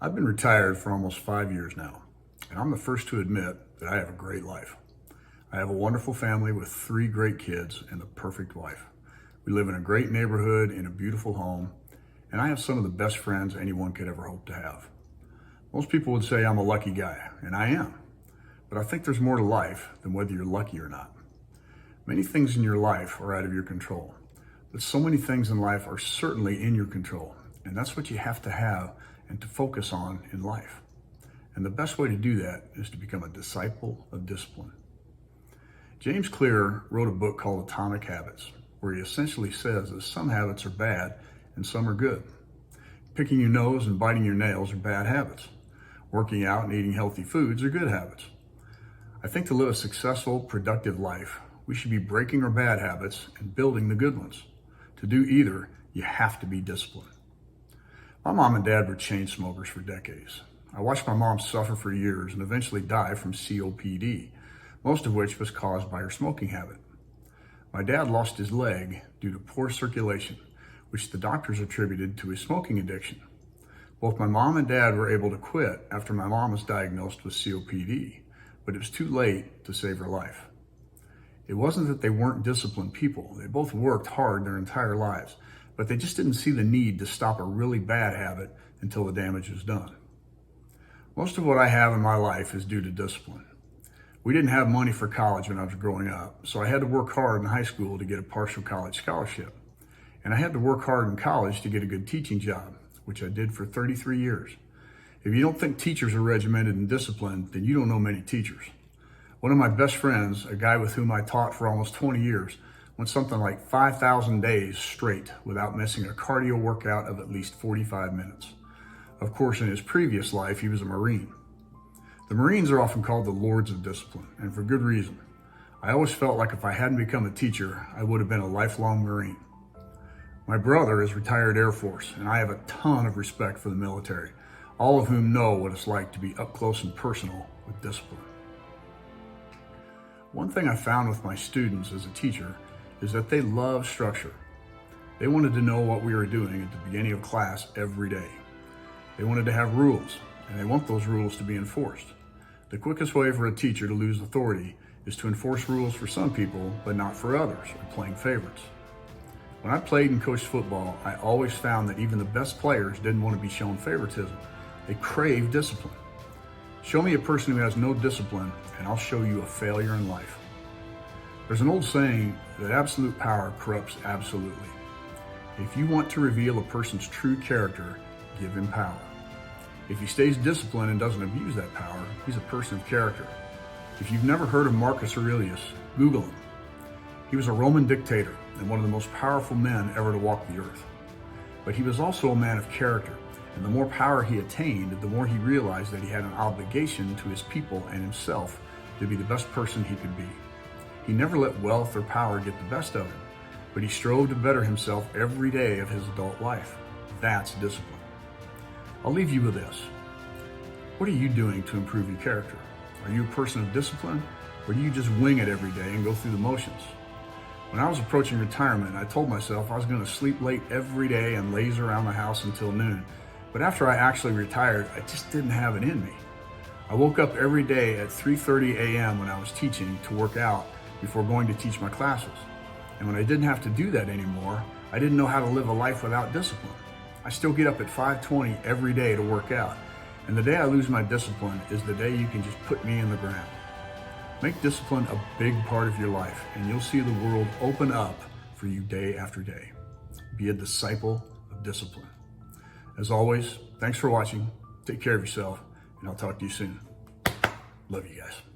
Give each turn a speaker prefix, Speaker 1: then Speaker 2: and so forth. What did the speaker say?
Speaker 1: I've been retired for almost 5 years now, and I'm the first to admit that I have a great life. I have a wonderful family with 3 great kids and a perfect wife. We live in a great neighborhood in a beautiful home, and I have some of the best friends anyone could ever hope to have. Most people would say I'm a lucky guy, and I am, but I think there's more to life than whether you're lucky or not. Many things in your life are out of your control, but so many things in life are certainly in your control, and that's what you have to have and to focus on in life. And the best way to do that is to become a disciple of discipline. James Clear wrote a book called Atomic Habits, where he essentially says that some habits are bad and some are good. Picking your nose and biting your nails are bad habits. Working out and eating healthy foods are good habits. I think to live a successful, productive life, we should be breaking our bad habits and building the good ones. To do either, you have to be disciplined. My mom and dad were chain smokers for decades. I watched my mom suffer for years and eventually die from COPD, most of which was caused by her smoking habit. My dad lost his leg due to poor circulation, which the doctors attributed to his smoking addiction. Both my mom and dad were able to quit after my mom was diagnosed with COPD, but it was too late to save her life. It wasn't that they weren't disciplined people. They both worked hard their entire lives, but they just didn't see the need to stop a really bad habit until the damage was done. Most of what I have in my life is due to discipline. We didn't have money for college when I was growing up, so I had to work hard in high school to get a partial college scholarship. And I had to work hard in college to get a good teaching job, which I did for 33 years. If you don't think teachers are regimented and disciplined, then you don't know many teachers. One of my best friends, a guy with whom I taught for almost 20 years, went something like 5,000 days straight without missing a cardio workout of at least 45 minutes. Of course, in his previous life, he was a Marine. The Marines are often called the Lords of Discipline, and for good reason. I always felt like if I hadn't become a teacher, I would have been a lifelong Marine. My brother is retired Air Force, and I have a ton of respect for the military, all of whom know what it's like to be up close and personal with discipline. One thing I found with my students as a teacher is that they love structure. They wanted to know what we were doing at the beginning of class every day. They wanted to have rules, and they want those rules to be enforced. The quickest way for a teacher to lose authority is to enforce rules for some people, but not for others, or playing favorites. When I played and coached football, I always found that even the best players didn't want to be shown favoritism. They craved discipline. Show me a person who has no discipline, and I'll show you a failure in life. There's an old saying that absolute power corrupts absolutely. If you want to reveal a person's true character, give him power. If he stays disciplined and doesn't abuse that power, he's a person of character. If you've never heard of Marcus Aurelius, Google him. He was a Roman dictator and one of the most powerful men ever to walk the earth. But he was also a man of character, and the more power he attained, the more he realized that he had an obligation to his people and himself to be the best person he could be. He never let wealth or power get the best of him, but he strove to better himself every day of his adult life. That's discipline. I'll leave you with this. What are you doing to improve your character? Are you a person of discipline, or do you just wing it every day and go through the motions? When I was approaching retirement, I told myself I was going to sleep late every day and laze around the house until noon. But after I actually retired, I just didn't have it in me. I woke up every day at 3:30 a.m. when I was teaching to work out before going to teach my classes. And when I didn't have to do that anymore, I didn't know how to live a life without discipline. I still get up at 5:20 every day to work out. And the day I lose my discipline is the day you can just put me in the ground. Make discipline a big part of your life, and you'll see the world open up for you day after day. Be a disciple of discipline. As always, thanks for watching. Take care of yourself, and I'll talk to you soon. Love you guys.